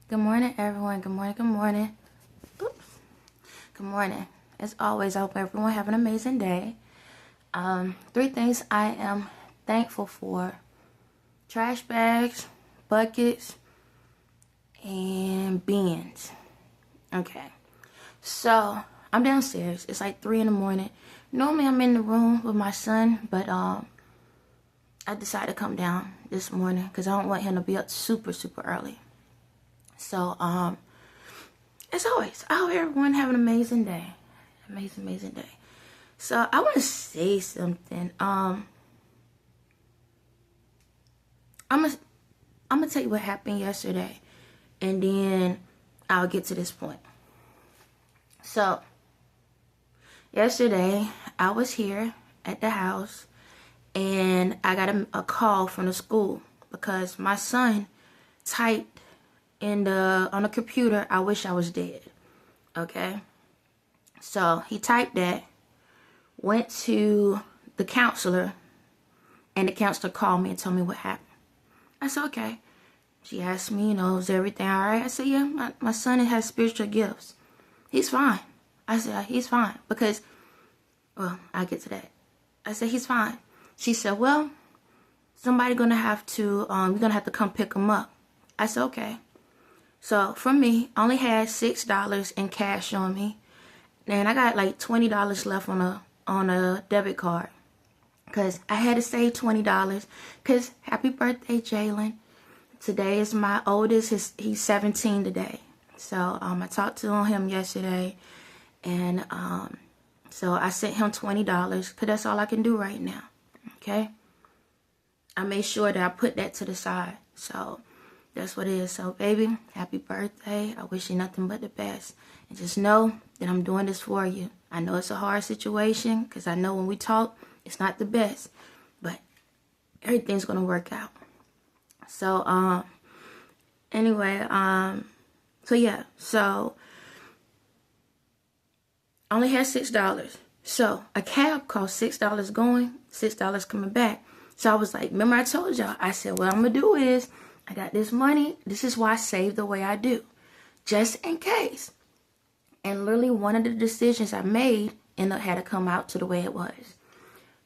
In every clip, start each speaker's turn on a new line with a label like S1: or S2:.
S1: Good morning, everyone. Good morning, good morning. Oops. Good morning. As always, I hope everyone have an amazing day. 3 things I am thankful for. Trash bags, buckets, and bins. Okay. So, I'm downstairs. It's like 3 in the morning. Normally, I'm in the room with my son, but I decided to come down this morning because I don't want him to be up super early. So, as always, I hope everyone have an amazing day. Amazing day. So, I want to say something. I'm gonna tell you what happened yesterday, and then I'll get to this point. So, yesterday, I was here at the house, and I got a call from the school because my son typed on the computer, "I wish I was dead." Okay? So, he typed that, went to the counselor, and the counselor called me and told me what happened. I said, okay. She asked me, is everything all right? I said, yeah, my son has spiritual gifts. He's fine. I said, he's fine. Because, well, I'll get to that. I said, he's fine. She said, well, somebody gonna have to, you're gonna have to come pick him up. I said, okay. So, for me, I only had $6 in cash on me. And I got like $20 left on a debit card. Because I had to save $20. Because happy birthday, Jalen. Today is my oldest. He's 17 today. So, I talked to him yesterday. And, so I sent him $20. Because that's all I can do right now. Okay? I made sure that I put that to the side. So, that's what it is. So, baby, happy birthday. I wish you nothing but the best. And just know that I'm doing this for you. I know it's a hard situation. Because I know when we talk, it's not the best. But everything's going to work out. So, anyway, so yeah. So, I only had $6. So, a cab cost $6 going, $6 coming back. So, I was like, remember I told y'all, I said, what I'm going to do is, I got this money. This is why I save the way I do. Just in case. And literally one of the decisions I made had to come out to the way it was.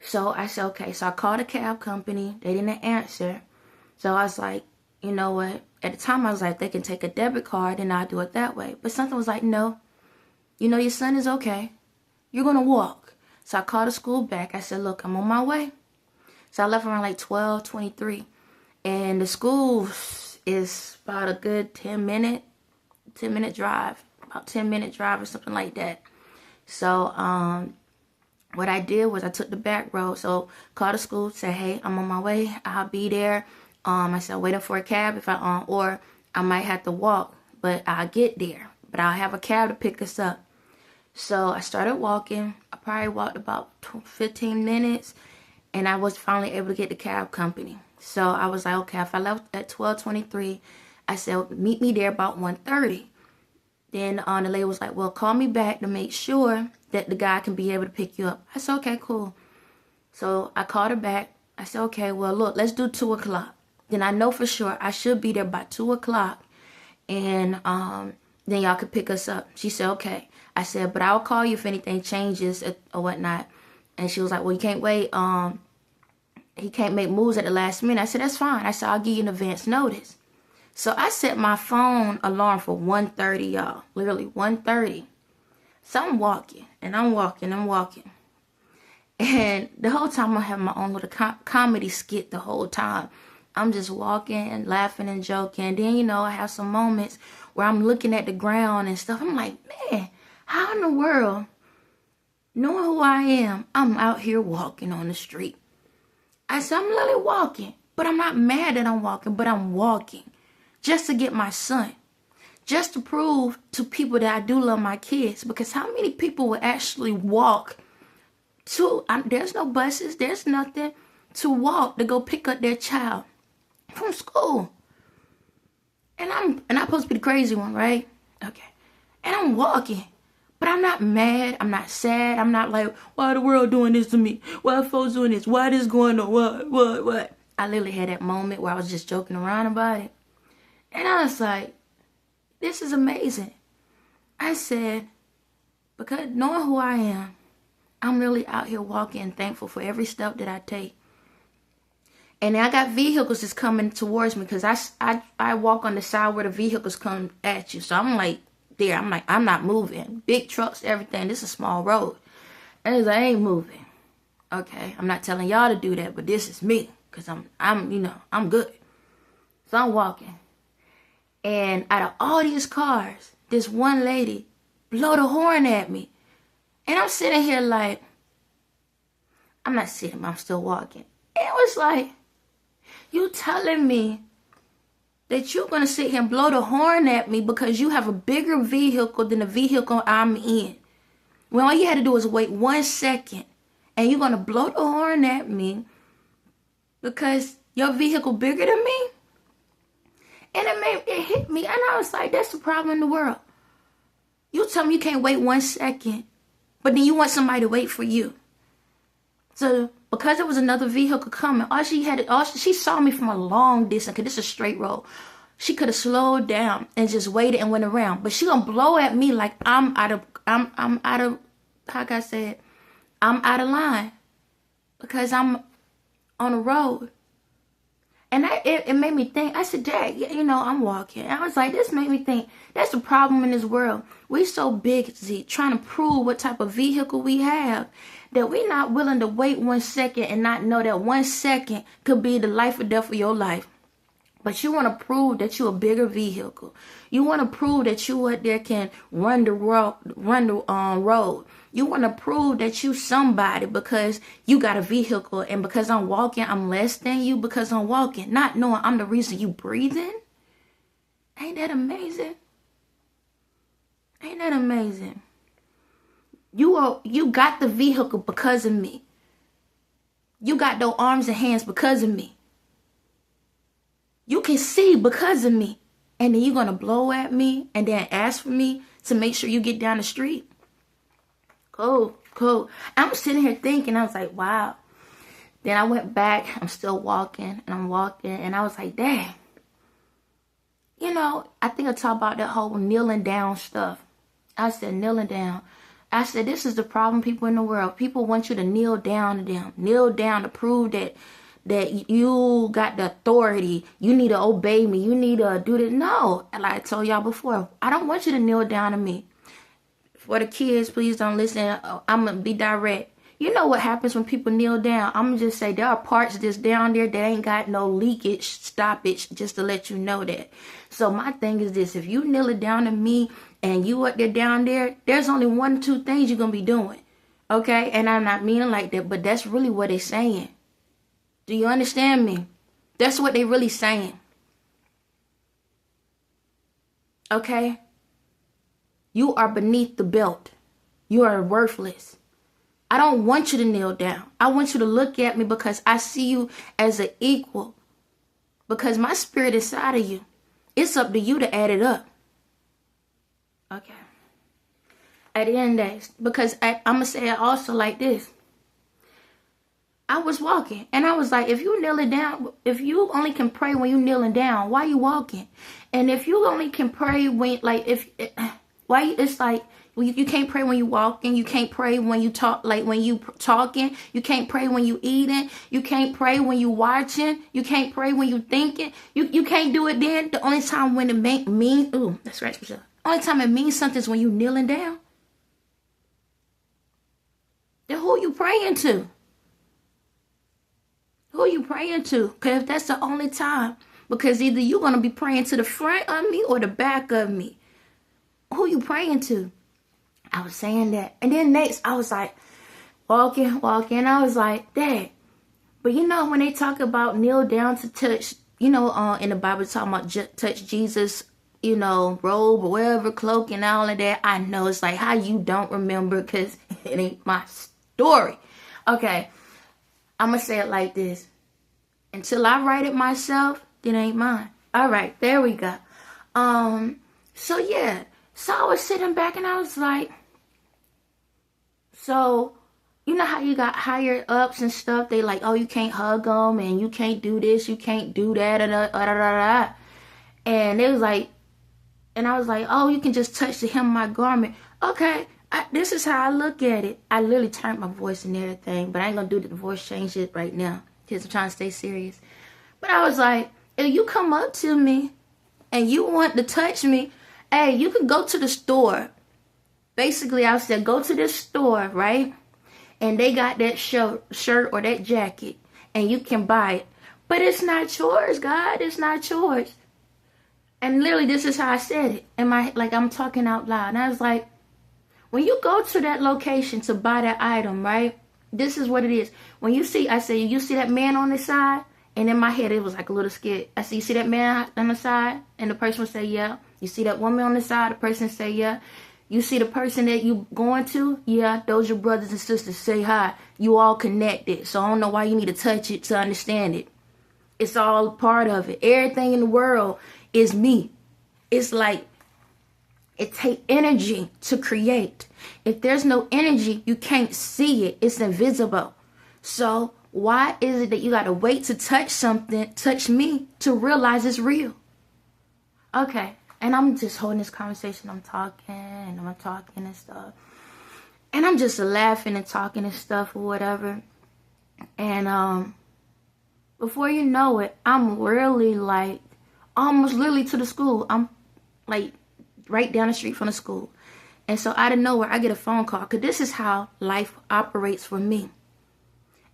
S1: So I said, okay. So I called a cab company. They didn't answer. So I was like, you know what? At the time I was like, they can take a debit card and I'll do it that way. But something was like, no. Your son is okay. You're going to walk. So I called the school back. I said, look, I'm on my way. So I left around like 12:23. And the school is about a good 10-minute drive. About 10-minute drive or something like that. So, what I did was I took the back road. So, called the school, said, hey, I'm on my way. I'll be there. I said, waiting for a cab or I might have to walk, but I'll get there. But I'll have a cab to pick us up. So, I started walking. I probably walked about 15 minutes. And I was finally able to get the cab company. So I was like, okay, if I left at 12:23, I said, meet me there about 1:30. Then the lady was like, well, call me back to make sure that the guy can be able to pick you up. I said, okay, cool. So I called her back. I said, okay, well, look, let's do 2 o'clock. Then I know for sure I should be there by 2 o'clock. And then y'all could pick us up. She said, okay. I said, but I'll call you if anything changes or whatnot. And she was like, well, you can't wait. He can't make moves at the last minute. I said, that's fine. I said, I'll give you an advance notice. So I set my phone alarm for 1:30, y'all. Literally 1:30. So I'm walking. And I'm walking. And the whole time I have my own little comedy skit the whole time. I'm just walking and laughing and joking. Then, I have some moments where I'm looking at the ground and stuff. I'm like, man, how in the world, knowing who I am, I'm out here walking on the street. I said, I'm literally walking, but I'm not mad that I'm walking, but I'm walking just to get my son, just to prove to people that I do love my kids, because how many people would actually walk there's no buses, there's nothing to walk to go pick up their child from school. And I'm supposed to be the crazy one, right? Okay. And I'm walking. But I'm not mad. I'm not sad. I'm not like, why the world doing this to me? Why folks doing this? Why this going on? What? I literally had that moment where I was just joking around about it. And I was like, this is amazing. I said, because knowing who I am, I'm really out here walking and thankful for every step that I take. And I got vehicles that's coming towards me because I walk on the side where the vehicles come at you. So I'm like, there, I'm like, I'm not moving. Big trucks, everything. This is a small road. And he's like, I ain't moving. Okay, I'm not telling y'all to do that, but this is me. Because I'm good. So I'm walking. And out of all these cars, this one lady blow the horn at me. And I'm sitting here like, I'm not sitting, I'm still walking. And it was like, you telling me that you're going to sit here and blow the horn at me because you have a bigger vehicle than the vehicle I'm in. Well, all you had to do was wait 1 second. And you're going to blow the horn at me because your vehicle bigger than me? And it hit me. And I was like, that's the problem in the world. You tell me you can't wait 1 second, but then you want somebody to wait for you. So because there was another vehicle coming, she saw me from a long distance, because this is a straight road. She could have slowed down and just waited and went around. But she gonna blow at me like I'm out of how can I say it? I'm out of line. Because I'm on the road. And it made me think. I said, Dad, I'm walking. And I was like, this made me think. That's the problem in this world. We so busy trying to prove what type of vehicle we have that we're not willing to wait 1 second and not know that 1 second could be the life or death of your life. But you want to prove that you're a bigger vehicle. You want to prove that you out there can run the road. You want to prove that you somebody because you got a vehicle, and because I'm walking, I'm less than you because I'm walking, not knowing I'm the reason you breathing. Ain't that amazing? Ain't that amazing? You got the vehicle because of me. You got those arms and hands because of me. You can see because of me. And then you're going to blow at me and then ask for me to make sure you get down the street. Cool. I'm sitting here thinking, I was like, wow. Then I went back. I'm still walking, and I'm walking. And I was like, dang. I think I talked about that whole kneeling down stuff. I said, kneeling down. I said, this is the problem, people in the world. People want you to kneel down to them. Kneel down to prove that you got the authority. You need to obey me. You need to do this. No. Like I told y'all before, I don't want you to kneel down to me. For the kids, please don't listen. I'm going to be direct. You know what happens when people kneel down? I'm going to just say there are parts that's down there that ain't got no leakage, stoppage, just to let you know that. So my thing is this. If you kneel it down to me and you up there down there, there's only 1 or 2 things you're going to be doing. Okay? And I'm not meaning like that, but that's really what they're saying. Do you understand me? That's what they're really saying. Okay? You are beneath the belt. You are worthless. I don't want you to kneel down. I want you to look at me because I see you as an equal. Because my spirit is inside of you. It's up to you to add it up. Okay. At the end of the day, because I'm going to say it also like this. I was walking and I was like, if you kneel it down, if you only can pray when you kneeling down, why you walking? And if you only can pray when, it's like, you can't pray when you walking. You can't pray when you talk, like when you talking. You can't pray when you eating. You can't pray when you watching. You can't pray when you thinking. You can't do it then. The only time when it mean, ooh, that's right, Michelle. Only time it means something is when you kneeling down. Then who you praying to? Who you praying to? Because if that's the only time, because either you're going to be praying to the front of me or the back of me. Who you praying to? I was saying that. And then next, I was like, walking. I was like, Dad. But when they talk about kneel down to touch, in the Bible, talking about touch Jesus, robe or whatever, cloak and all of that. I know it's like how you don't remember because it ain't my story. Okay. I'm going to say it like this. Until I write it myself, it ain't mine. All right, there we go. So yeah. So I was sitting back and I was like, so, you know how you got higher ups and stuff? They like, oh, you can't hug them and you can't do this, you can't do that. And it was like, And I was like, oh, you can just touch the hem of my garment. Okay, this is how I look at it. I literally turned my voice and everything, but I ain't gonna do the voice change it right now because I'm trying to stay serious. But I was like, if you come up to me and you want to touch me, hey, you can go to the store. Basically, I said, go to this store, right? And they got that shirt or that jacket, and you can buy it. But it's not yours, God. It's not yours. And literally, this is how I said it. I'm talking out loud. And I was like, when you go to that location to buy that item, right? This is what it is. When you see, I say, you see that man on the side? And in my head, it was like a little skit. I said, you see that man on the side? And the person would say, yeah. You see that woman on the side? The person say, yeah. You see the person that you going to? Yeah, those your brothers and sisters. Say hi. You all connected. So I don't know why you need to touch it to understand it. It's all part of it. Everything in the world is me. It's like it takes energy to create. If there's no energy, you can't see it. It's invisible. So why is it that you got to wait to touch something, touch me, to realize it's real? Okay. And I'm just holding this conversation. I'm talking and stuff. And I'm just laughing and talking and stuff or whatever. And before you know it, I'm really like almost literally to the school. I'm like right down the street from the school. And so out of nowhere, I get a phone call. Because this is how life operates for me.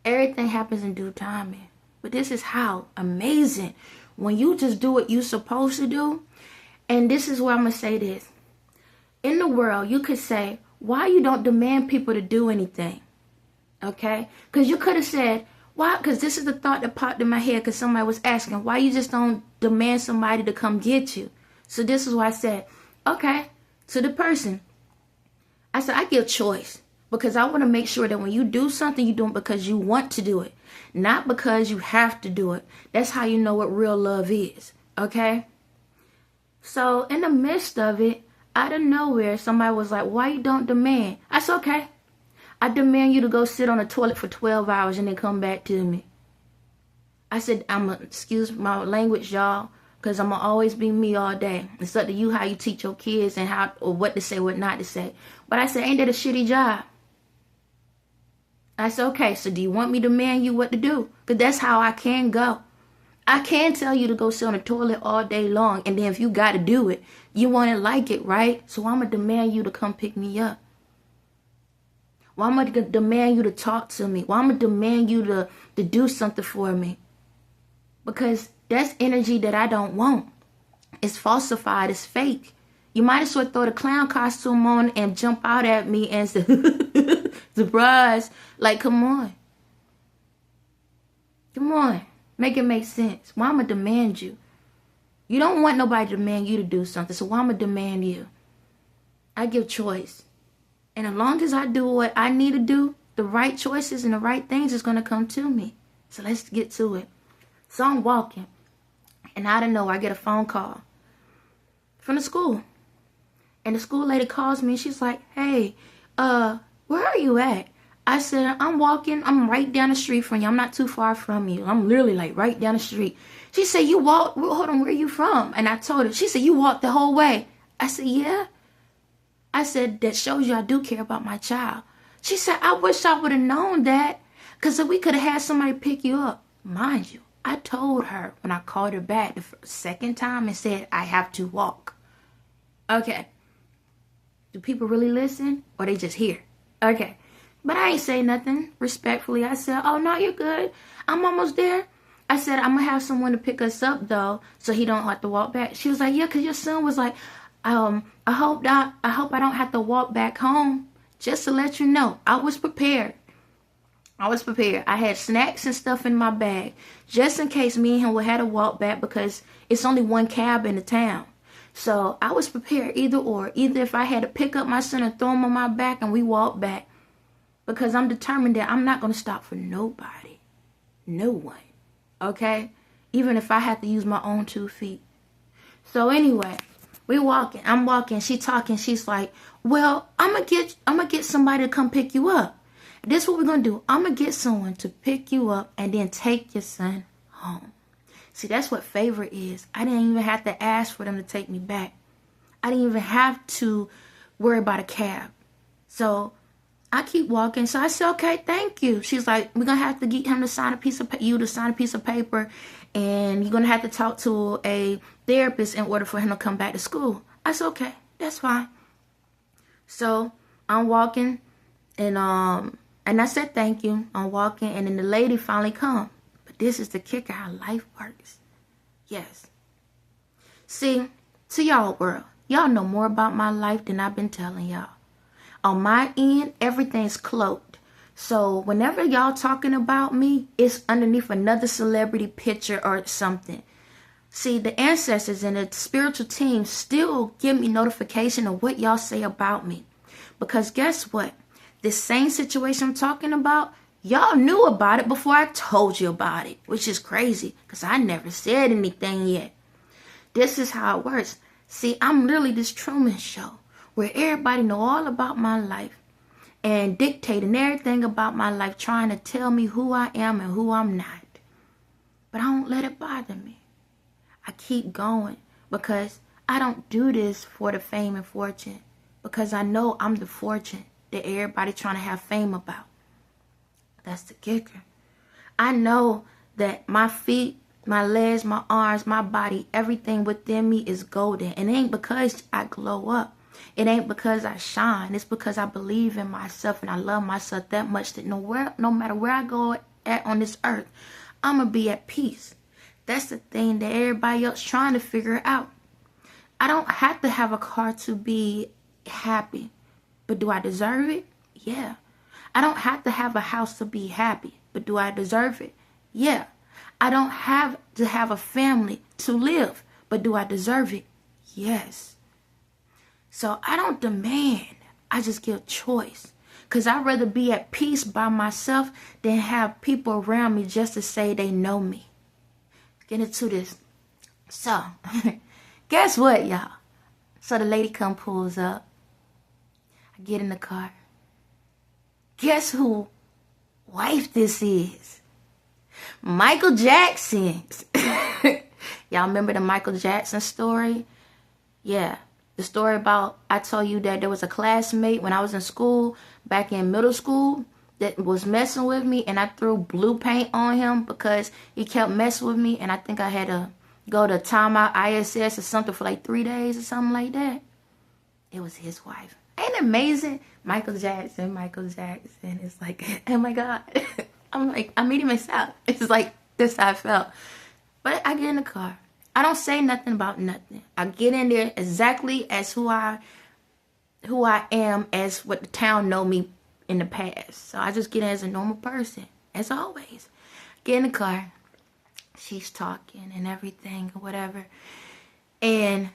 S1: Everything happens in due time. But this is how amazing. When you just do what you're supposed to do. And this is where I'm going to say this. In the world, you could say, why you don't demand people to do anything? Okay? Because you could have said, why? Because this is the thought that popped in my head because somebody was asking, why you just don't demand somebody to come get you? So this is why I said, okay, to the person. I said, I give choice. Because I want to make sure that when you do something, you do it because you want to do it. Not because you have to do it. That's how you know what real love is. Okay? So in the midst of it, out of nowhere, somebody was like, why you don't demand? I said, okay. I demand you to go sit on the toilet for 12 hours and then come back to me. I said, excuse my language, y'all, because I'm going to always be me all day. It's up to you how you teach your kids and how or what to say, what not to say. But I said, ain't that a shitty job? I said, okay, so do you want me to demand you what to do? Because that's how I can go. I can't tell you to go sit on the toilet all day long. And then if you got to do it, you want to like it, right? So I'm going to demand you to come pick me up. Well, I'm going to demand you to talk to me. Well, I'm going to demand you to do something for me. Because that's energy that I don't want. It's falsified. It's fake. You might as well throw the clown costume on and jump out at me and say, surprise. Like, come on. Come on. Make it make sense. Why I'm going to demand you? You don't want nobody to demand you to do something, so why I'm going to demand you? I give choice. And as long as I do what I need to do, the right choices and the right things is going to come to me. So let's get to it. So I'm walking. And out of nowhere, I get a phone call from the school. And the school lady calls me and she's like, hey, where are you at? I said, I'm walking. I'm right down the street from you. I'm not too far from you. I'm literally like right down the street. She said, you walk. Hold on, where are you from? And I told her. She said, you walked the whole way. I said, yeah. I said, that shows you I do care about my child. She said, I wish I would have known that. Because we could have had somebody pick you up. Mind you, I told her when I called her back the second time and said, I have to walk. Okay. Do people really listen? Or they just hear? Okay. But I ain't say nothing. Respectfully, I said, oh, no, you're good. I'm almost there. I said, I'm going to have someone to pick us up, though, so he don't have to walk back. She was like, yeah, because your son was like, I hope I don't have to walk back home. Just to let you know, I was prepared. I had snacks and stuff in my bag, just in case me and him would have to walk back because it's only one cab in the town. So I was prepared either or. Either if I had to pick up my son and throw him on my back and we walk back. Because I'm determined that I'm not going to stop for nobody. No one. Okay? Even if I have to use my own 2 feet. So anyway, we walking. I'm walking. She talking. She's like, well, I'm going to get somebody to come pick you up. This is what we're going to do. I'm going to get someone to pick you up and then take your son home. See, that's what favor is. I didn't even have to ask for them to take me back. I didn't even have to worry about a cab. So I keep walking. So I said, okay, thank you. She's like, we're going to have to get him to sign a piece of paper, and you're going to have to talk to a therapist in order for him to come back to school. I said, okay, that's fine. So I'm walking, and I said, thank you. I'm walking, and then the lady finally come. But this is the kicker, how life works. Yes. See, to y'all world, y'all know more about my life than I've been telling y'all. On my end, everything's cloaked. So whenever y'all talking about me, it's underneath another celebrity picture or something. See, the ancestors and the spiritual team still give me notification of what y'all say about me. Because guess what? This same situation I'm talking about, y'all knew about it before I told you about it. Which is crazy, because I never said anything yet. This is how it works. See, I'm really this Truman Show, where everybody know all about my life and dictating everything about my life, trying to tell me who I am and who I'm not. But I don't let it bother me. I keep going because I don't do this for the fame and fortune, because I know I'm the fortune that everybody trying to have fame about. That's the kicker. I know that my feet, my legs, my arms, my body, everything within me is golden. And it ain't because I glow up. It ain't because I shine. It's because I believe in myself and I love myself that much that no matter where I go at on this earth, I'm going to be at peace. That's the thing that everybody else trying to figure out. I don't have to have a car to be happy. But do I deserve it? Yeah. I don't have to have a house to be happy. But do I deserve it? Yeah. I don't have to have a family to live. But do I deserve it? Yes. So I don't demand. I just give choice. Because I'd rather be at peace by myself than have people around me just to say they know me. Get into this. So, guess what, y'all? So the lady pulls up. I get in the car. Guess who wife this is? Michael Jackson. Y'all remember the Michael Jackson story? Yeah. The story about, I told you that there was a classmate when I was in school, back in middle school, that was messing with me, and I threw blue paint on him because he kept messing with me, and I think I had to go to timeout ISS or something for like 3 days or something like that. It was his wife. Ain't it amazing? Michael Jackson. It's like, oh my God. I'm like, I made him myself. It's like, this how I felt. But I get in the car. I don't say nothing about nothing. I get in there exactly as who I am, as what the town know me in the past. So I just get in as a normal person, as always. Get in the car. She's talking and everything or whatever. And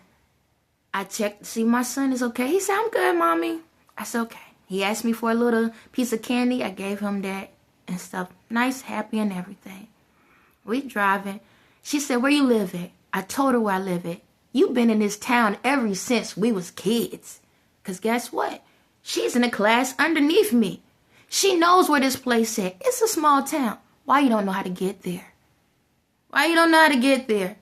S1: I checked to see my son is okay. He said, I'm good, mommy. I said, okay. He asked me for a little piece of candy. I gave him that and stuff. Nice, happy and everything. We driving. She said, where you live at? I told her where I live at. You've been in this town ever since we was kids. Because guess what? She's in a class underneath me. She knows where this place is. It's a small town. Why you don't know how to get there? Why you don't know how to get there?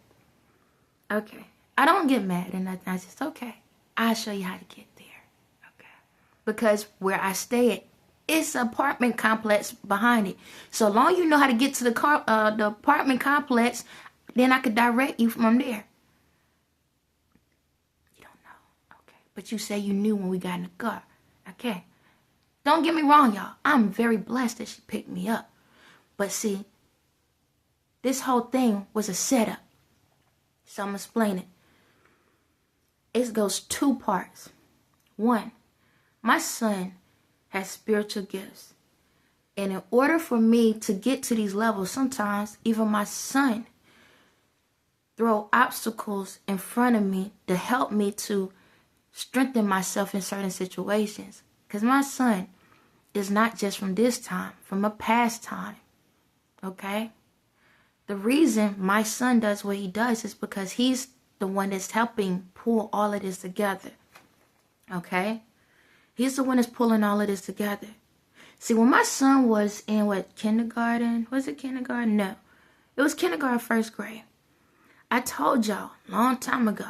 S1: Okay. I don't get mad or nothing. I just, okay. I'll show you how to get there. Okay. Because where I stay at, it's an apartment complex behind it. So long you know how to get to the apartment complex, then I could direct you from there. You don't know. Okay. But you say you knew when we got in the car. Okay. Don't get me wrong, y'all. I'm very blessed that she picked me up. But see, this whole thing was a setup. So I'm going to explain it. It goes 2 parts. 1, my son has spiritual gifts. And in order for me to get to these levels, sometimes even my son throw obstacles in front of me to help me to strengthen myself in certain situations. Because my son is not just from this time, from a past time. Okay? The reason my son does what he does is because he's the one that's helping pull all of this together. Okay? He's the one that's pulling all of this together. See, when my son was in, kindergarten? Was it kindergarten? No. It was kindergarten, 1st grade. I told y'all a long time ago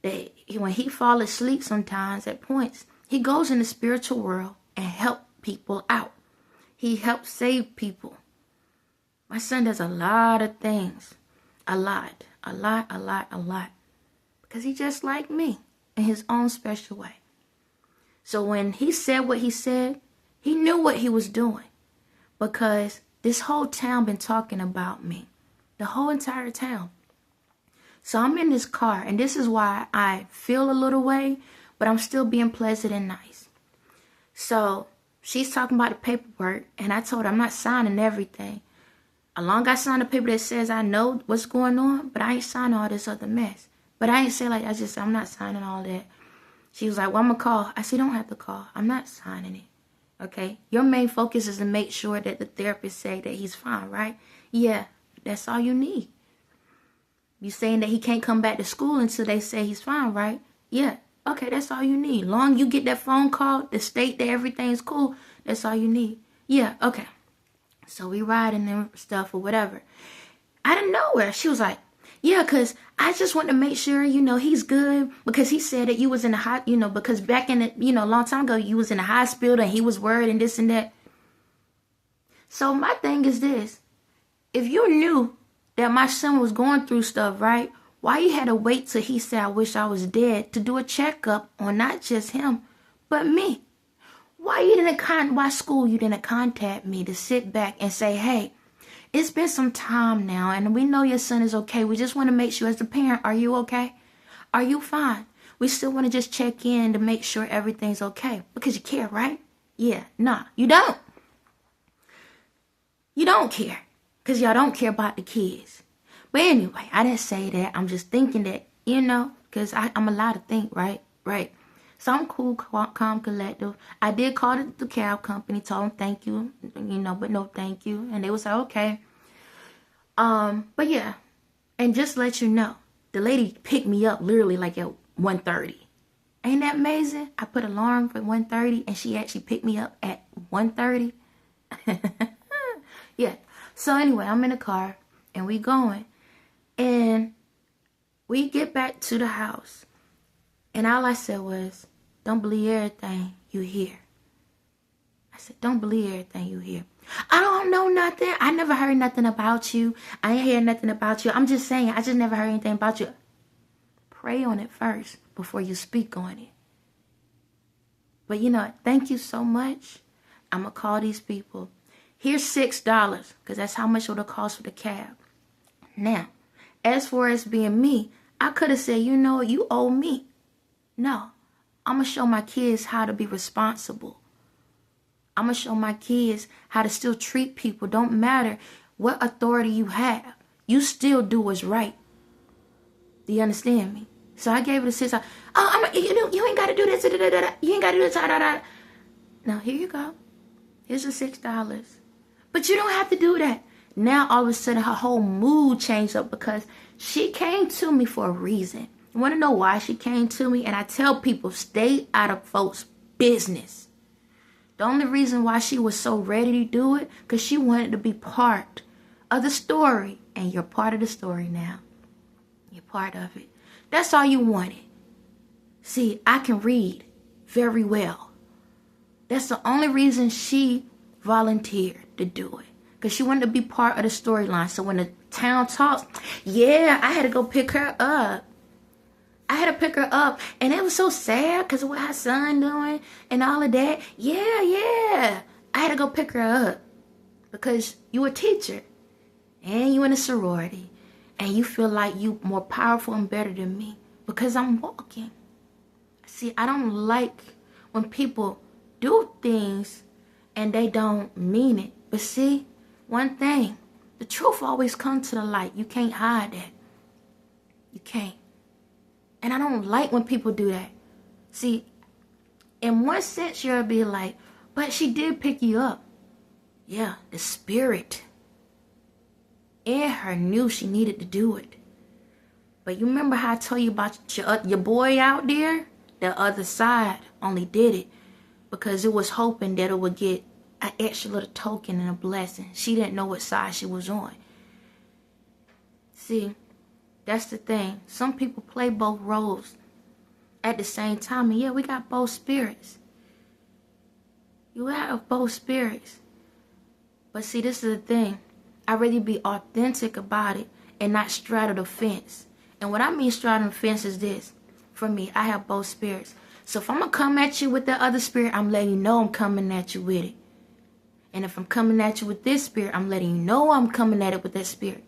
S1: that when he falls asleep sometimes at points, he goes in the spiritual world and help people out. He helps save people. My son does a lot of things. A lot. Because he's just like me in his own special way. So when he said what he said, he knew what he was doing. Because this whole town been talking about me. The whole entire town. So I'm in this car, and this is why I feel a little way, but I'm still being pleasant and nice. So she's talking about the paperwork, and I told her I'm not signing everything. Along I signed a paper that says I know what's going on, but I ain't signing all this other mess. But I ain't say like, I just said I'm not signing all that. She was like, well, I'm going to call. I said, don't have to call. I'm not signing it. Okay? Your main focus is to make sure that the therapist say that he's fine, right? Yeah, that's all you need. You saying that he can't come back to school until they say he's fine, right? Yeah. Okay, that's all you need. Long you get that phone call to state that everything's cool, that's all you need. Yeah, okay. So we riding and stuff or whatever. Out of nowhere, she was like, yeah, because I just want to make sure, he's good. Because he said that you was in the because back in the, a long time ago, you was in the hospital and he was worried and this and that. So my thing is this. If you knew that my son was going through stuff, right? Why you had to wait till he said, I wish I was dead, to do a checkup on not just him, but me? Why school you didn't contact me to sit back and say, hey, it's been some time now, and we know your son is okay. We just want to make sure as a parent, are you okay? Are you fine? We still want to just check in to make sure everything's okay. Because you care, right? Yeah, nah, you don't. You don't care. Because y'all don't care about the kids. But anyway, I didn't say that. I'm just thinking that, because I'm allowed to think, right? Right. So I'm cool, calm, collective. I did call the cab company, told them thank you, but no thank you. And they was like, okay. But yeah. And just to let you know, the lady picked me up literally like at 1:30. Ain't that amazing? I put an alarm for 1:30 and she actually picked me up at 1:30. Yeah. So anyway, I'm in the car and we going. And we get back to the house. And all I said was, don't believe everything you hear. I said, don't believe everything you hear. I don't know nothing. I never heard nothing about you. I ain't hear nothing about you. I'm just saying, I just never heard anything about you. Pray on it first before you speak on it. But thank you so much. I'm going to call these people. Here's $6 because that's how much it would cost for the cab. Now, as far as being me, I could have said, you owe me. No, I'm going to show my kids how to be responsible. I'm going to show my kids how to still treat people. Don't matter what authority you have. You still do what's right. Do you understand me? So I gave it a $6. Oh, you ain't got to do this. You ain't got to do this. Now, here you go. Here's the $6. But you don't have to do that. Now, all of a sudden, her whole mood changed up because she came to me for a reason. You want to know why she came to me? And I tell people, stay out of folks' business. The only reason why she was so ready to do it, because she wanted to be part of the story. And you're part of the story now. You're part of it. That's all you wanted. See, I can read very well. That's the only reason she volunteered to do it. Because she wanted to be part of the storyline. So when the town talks, yeah, I had to go pick her up. And it was so sad because of what her son doing and all of that. Yeah. I had to go pick her up. Because you a teacher. And you in a sorority. And you feel like you more powerful and better than me. Because I'm walking. See, I don't like when people do things and they don't mean it. But see, one thing, the truth always comes to the light. You can't hide that. You can't. And I don't like when people do that. See, in one sense, you'll be like, but she did pick you up. Yeah, the spirit in her knew she needed to do it. But you remember how I told you about your boy out there? The other side only did it because it was hoping that it would get an extra little token and a blessing. She didn't know what side she was on. See, that's the thing. Some people play both roles at the same time. And yeah, we got both spirits. You have both spirits. But see, this is the thing. I'd rather be authentic about it and not straddle the fence. And what I mean straddle the fence is this. For me, I have both spirits. So if I'm going to come at you with the other spirit, I'm letting you know I'm coming at you with it. And if I'm coming at you with this spirit, I'm letting you know I'm coming at it with that spirit.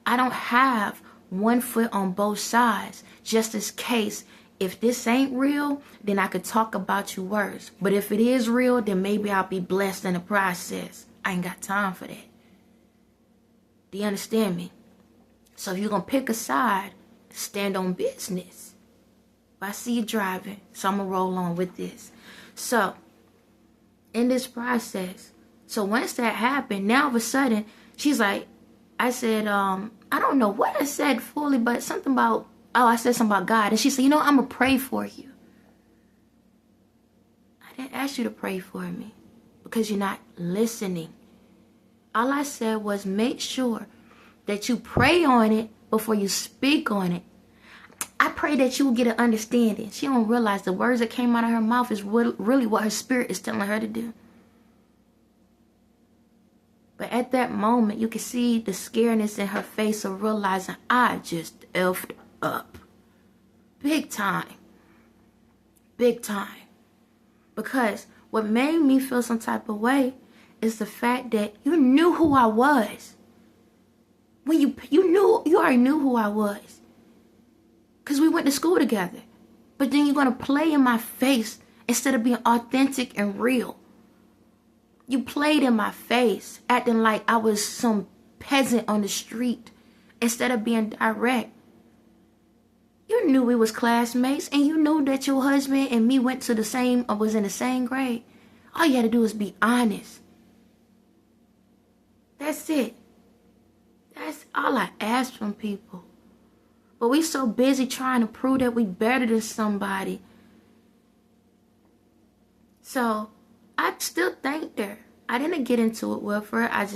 S1: I don't have one foot on both sides. Just in case, if this ain't real, then I could talk about you worse. But if it is real, then maybe I'll be blessed in the process. I ain't got time for that. Do you understand me? So if you're going to pick a side, stand on business. I see you driving, so I'm going to roll on with this. So, in this process, so once that happened, now all of a sudden, she's like, I said, I don't know what I said fully, but something about, I said something about God. And she said, I'm going to pray for you. I didn't ask you to pray for me because you're not listening. All I said was make sure that you pray on it before you speak on it. I pray that you will get an understanding. She don't realize the words that came out of her mouth is really what her spirit is telling her to do. But at that moment, you can see the scaredness in her face of realizing I just effed up. Big time. Big time. Because what made me feel some type of way is the fact that you knew who I was. When you already knew who I was. Because we went to school together. But then you're going to play in my face instead of being authentic and real. You played in my face, acting like I was some peasant on the street instead of being direct. You knew we was classmates and you knew that your husband and me went to the same, or was in the same grade. All you had to do was be honest. That's it. That's all I ask from people. But we so busy trying to prove that we better than somebody. So, I still thanked her. I didn't get into it with her. I'm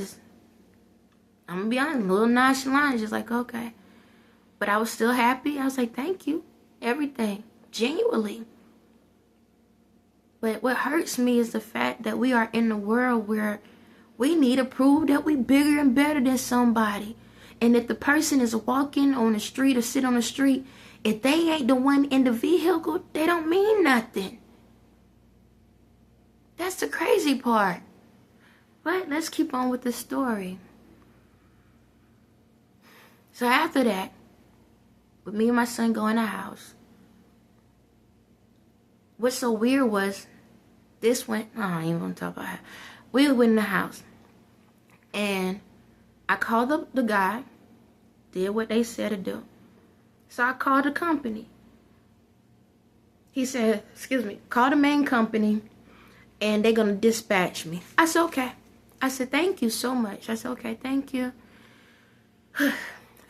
S1: going to be honest, a little nonchalant, just like, okay. But I was still happy. I was like, thank you. Everything. Genuinely. But what hurts me is the fact that we are in a world where we need to prove that we bigger and better than somebody. And if the person is walking on the street or sit on the street, if they ain't the one in the vehicle, they don't mean nothing. That's the crazy part. But let's keep on with the story. So after that, with me and my son go in the house, what's so weird was, I ain't even gonna talk about it. We went in the house. And I called the guy, did what they said to do. So I called the company. He said, call the main company and they're going to dispatch me. I said, okay. I said, thank you so much. I said, okay, thank you.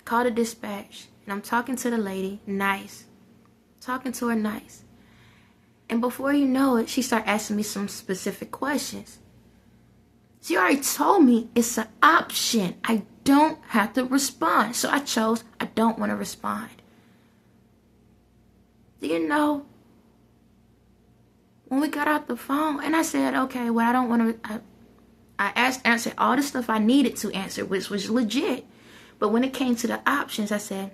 S1: Called the dispatch and I'm talking to the lady, nice. Talking to her nice. And before you know it, she started asking me some specific questions. She already told me it's an option. I don't have to respond. So I chose, I don't want to respond. Do you know, when we got out the phone, and I said, okay, well, I don't want to, I answered all the stuff I needed to answer, which was legit. But when it came to the options, I said,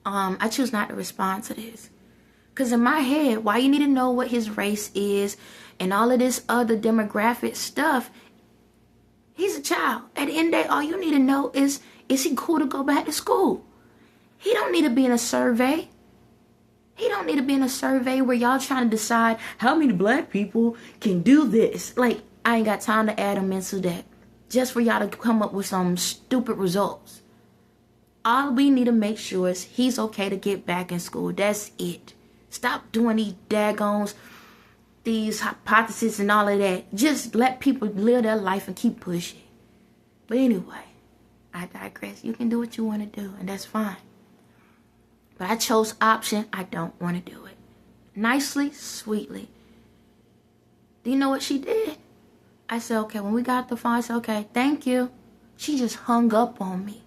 S1: I choose not to respond to this. Because in my head, why you need to know what his race is and all of this other demographic stuff? He's a child. At the end of the day, all you need to know is he cool to go back to school? He don't need to be in a survey. He don't need to be in a survey where y'all trying to decide how many black people can do this. Like, I ain't got time to add him into that. Just for y'all to come up with some stupid results. All we need to make sure is he's okay to get back in school. That's it. Stop doing these daggons, these hypotheses and all of that. Just let people live their life and keep pushing. But anyway, I digress. You can do what you want to do, and that's fine. But I chose option. I don't want to do it. Nicely, sweetly. Do you know what she did? I said, okay, when we got the phone, I said, okay, thank you. She just hung up on me.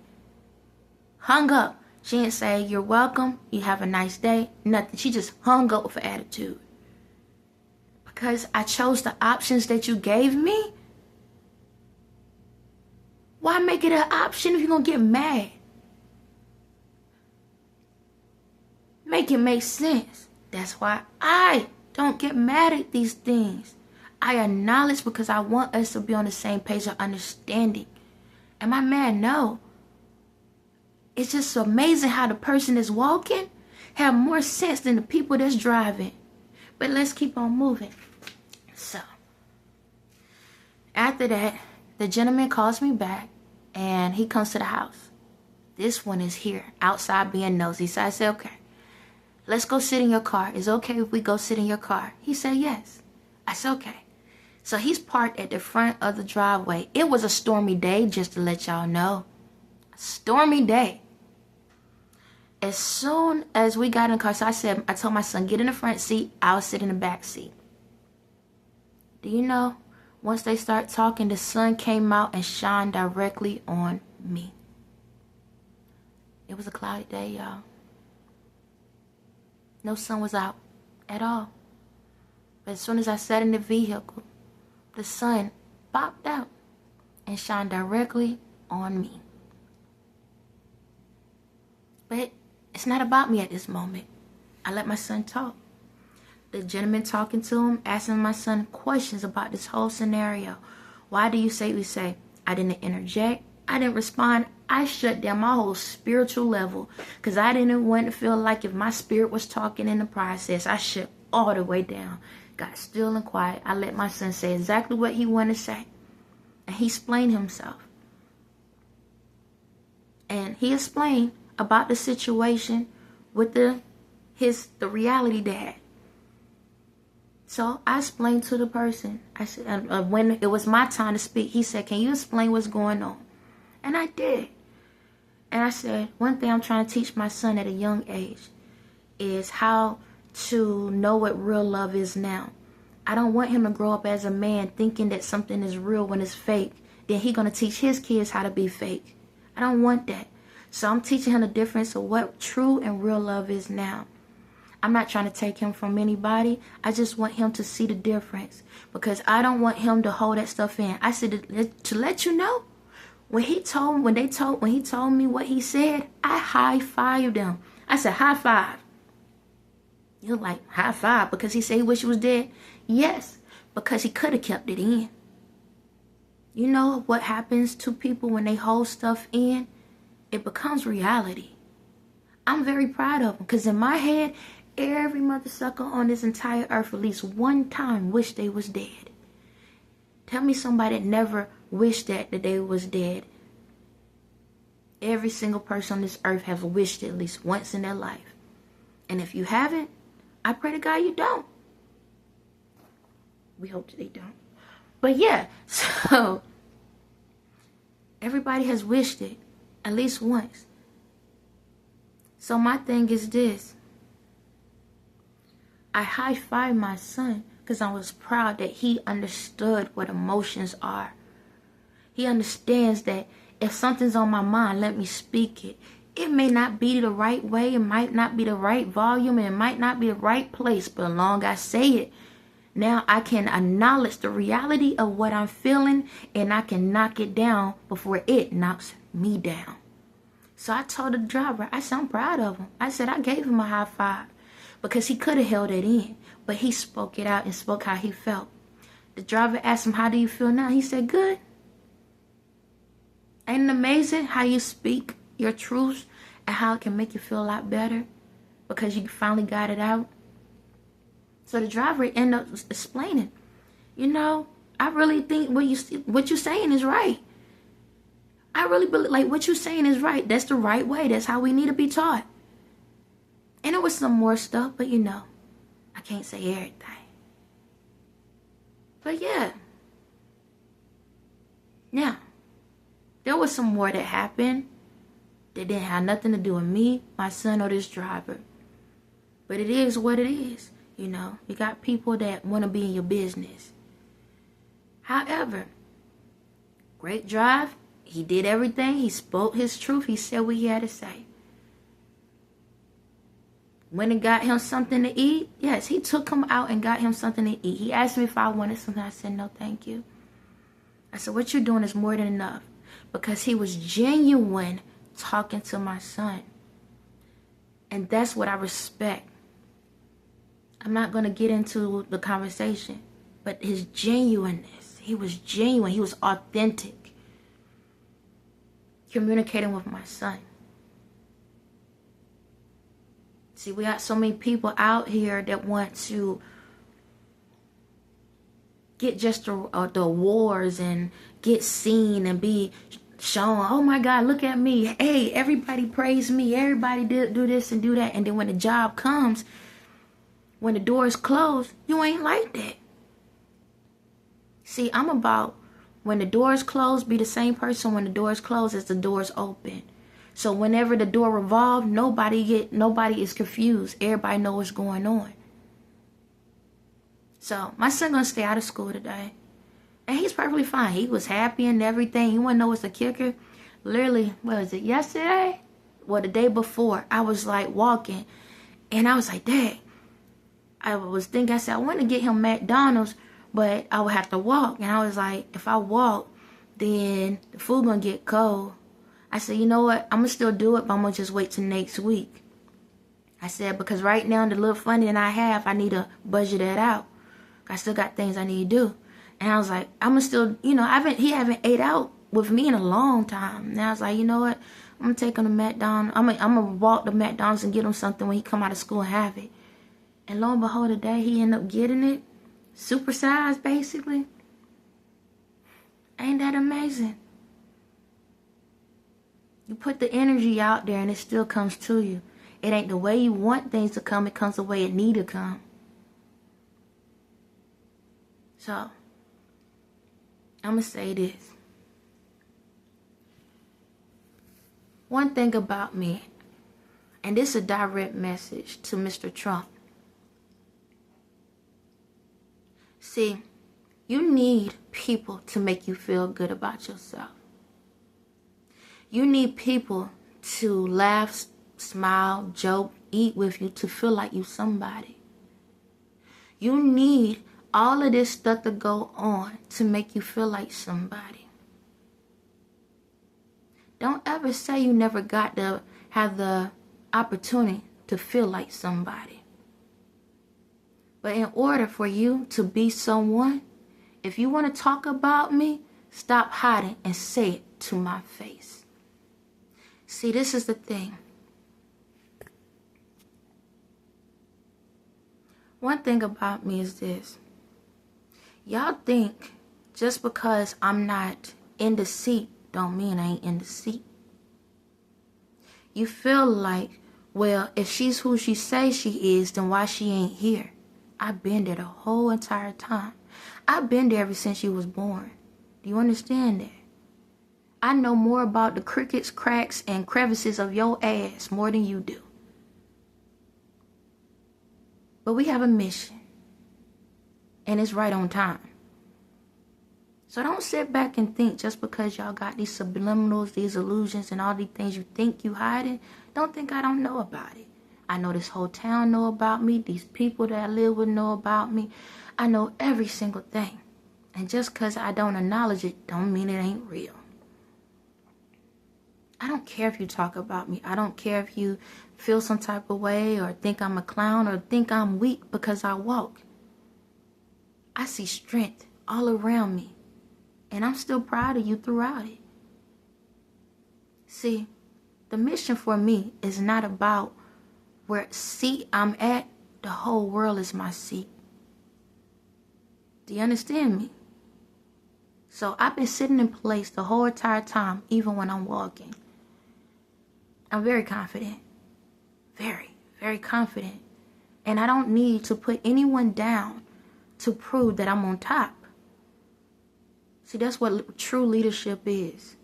S1: Hung up. She didn't say, you're welcome, you have a nice day, nothing. She just hung up with an attitude. Because I chose the options that you gave me? Why make it an option if you're going to get mad? Make it make sense. That's why I don't get mad at these things. I acknowledge because I want us to be on the same page of understanding. Am I mad? No. It's just amazing how the person that's walking have more sense than the people that's driving. But let's keep on moving. So, after that, the gentleman calls me back and he comes to the house. This one is here, outside being nosy. So I said, okay, let's go sit in your car. Is it okay if we go sit in your car? He said, yes. I said, okay. So he's parked at the front of the driveway. It was a stormy day, just to let y'all know. A stormy day. As soon as we got in the car, so I told my son, get in the front seat. I'll sit in the back seat. Do you know, once they start talking, the sun came out and shined directly on me. It was a cloudy day, y'all. No sun was out at all. But as soon as I sat in the vehicle, the sun popped out and shined directly on me. But it's not about me at this moment. I let my son talk. The gentleman talking to him, asking my son questions about this whole scenario. Why do you say we say? I didn't interject. I didn't respond. I shut down my whole spiritual level because I didn't want to feel like if my spirit was talking in the process, I shut all the way down. Got still and quiet. I let my son say exactly what he wanted to say. And he explained himself. And he explained about the situation with the reality dad. So I explained to the person. I said, when it was my time to speak, he said, can you explain what's going on? And I did. And I said, one thing I'm trying to teach my son at a young age is how to know what real love is now. I don't want him to grow up as a man thinking that something is real when it's fake. Then he's going to teach his kids how to be fake. I don't want that. So I'm teaching him the difference of what true and real love is now. I'm not trying to take him from anybody. I just want him to see the difference. Because I don't want him to hold that stuff in. I said, to let you know, when he told me what he said, I high-fived him. I said, high five. You're like, high five because he said he wished he was dead? Yes, because he could have kept it in. You know what happens to people when they hold stuff in? It becomes reality. I'm very proud of him because in my head, every mother sucker on this entire earth at least one time wished they was dead. Tell me somebody that never wished that they was dead. Every single person on this earth has wished it at least once in their life. And if you haven't, I pray to God you don't. We hope that they don't. But yeah, so everybody has wished it at least once. So my thing is this. I high-fived my son because I was proud that he understood what emotions are. He understands that if something's on my mind, let me speak it. It may not be the right way, it might not be the right volume, and it might not be the right place, but as long as I say it, now I can acknowledge the reality of what I'm feeling, and I can knock it down before it knocks me down. So I told the driver, I said, I'm proud of him. I said, I gave him a high five because he could have held it in, but he spoke it out and spoke how he felt. The driver asked him, how do you feel now? He said, good. Ain't it amazing how you speak your truths and how it can make you feel a lot better because you finally got it out? So the driver ended up explaining, you know, I really think what you're saying is right. I really believe, like, what you're saying is right. That's the right way. That's how we need to be taught. And it was some more stuff, but you know, I can't say everything. But yeah. Now, there was some more that happened that didn't have nothing to do with me, my son, or this driver. But it is what it is. You know, you got people that want to be in your business. However, great drive. He did everything. He spoke his truth. He said what he had to say. Went and got him something to eat. Yes, he took him out and got him something to eat. He asked me if I wanted something. I said, no, thank you. I said, what you're doing is more than enough. Because he was genuine talking to my son. And that's what I respect. I'm not going to get into the conversation. But his genuineness. He was genuine. He was authentic. Communicating with my son. See, we got so many people out here that want to get just the awards and get seen and be shown. Oh my God, look at me. Hey, everybody praise me. Everybody do this and do that. And then when the job comes, when the door is closed, you ain't like that. See, I'm about when the door is closed, be the same person when the door is closed as the door is open. So whenever the door revolves, nobody is confused. Everybody knows what's going on. So my son gonna stay out of school today. And he's perfectly fine. He was happy and everything. You wanna know what's the kicker? Literally, what was it, yesterday? Well, the day before, I was like walking. And I was like, dang. I was thinking, I said, I want to get him McDonald's, but I would have to walk. And I was like, if I walk, then the food gonna get cold. I said, you know what? I'm going to still do it, but I'm going to just wait till next week. I said, because right now, the little funding I have, I need to budget that out. I still got things I need to do. And I was like, I'm going to still, you know, he haven't ate out with me in a long time. And I was like, you know what? I'm going to take him to McDonald's. I'm going to walk to McDonald's and get him something when he come out of school and have it. And lo and behold, today, he ended up getting it. Supersized, basically. Ain't that amazing? You put the energy out there and it still comes to you. It ain't the way you want things to come. It comes the way it need to come. So, I'm going to say this. One thing about me, and this is a direct message to Mr. Trump. See, you need people to make you feel good about yourself. You need people to laugh, smile, joke, eat with you to feel like you somebody. You need all of this stuff to go on to make you feel like somebody. Don't ever say you never got to have the opportunity to feel like somebody. But in order for you to be someone, if you want to talk about me, stop hiding and say it to my face. See, this is the thing. One thing about me is this. Y'all think just because I'm not in the seat don't mean I ain't in the seat. You feel like, well, if she's who she says she is, then why she ain't here? I've been there the whole entire time. I've been there ever since you was born. Do you understand that? I know more about the crickets, cracks, and crevices of your ass more than you do. But we have a mission. And it's right on time. So don't sit back and think just because y'all got these subliminals, these illusions, and all these things you think you hiding, don't think I don't know about it. I know this whole town know about me. These people that I live with know about me. I know every single thing. And just because I don't acknowledge it, don't mean it ain't real. I don't care if you talk about me. I don't care if you feel some type of way or think I'm a clown or think I'm weak because I walk. I see strength all around me. And I'm still proud of you throughout it. See, the mission for me is not about where seat I'm at. The whole world is my seat. Do you understand me? So I've been sitting in place the whole entire time, even when I'm walking. I'm very confident. Very, very confident. And I don't need to put anyone down to prove that I'm on top. See, that's what true leadership is.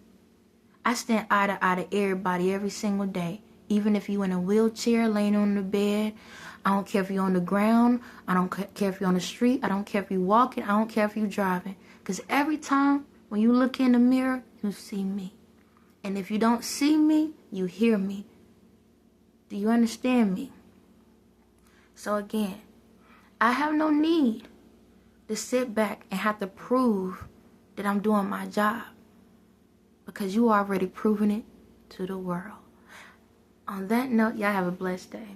S1: I stand eye to eye to everybody every single day. Even if you're in a wheelchair, laying on the bed. I don't care if you're on the ground. I don't care if you're on the street. I don't care if you're walking. I don't care if you're driving. Because every time when you look in the mirror, you see me. And if you don't see me, you hear me. Do you understand me? So again, I have no need to sit back and have to prove that I'm doing my job, because you already proven it to the world. On that note, y'all have a blessed day.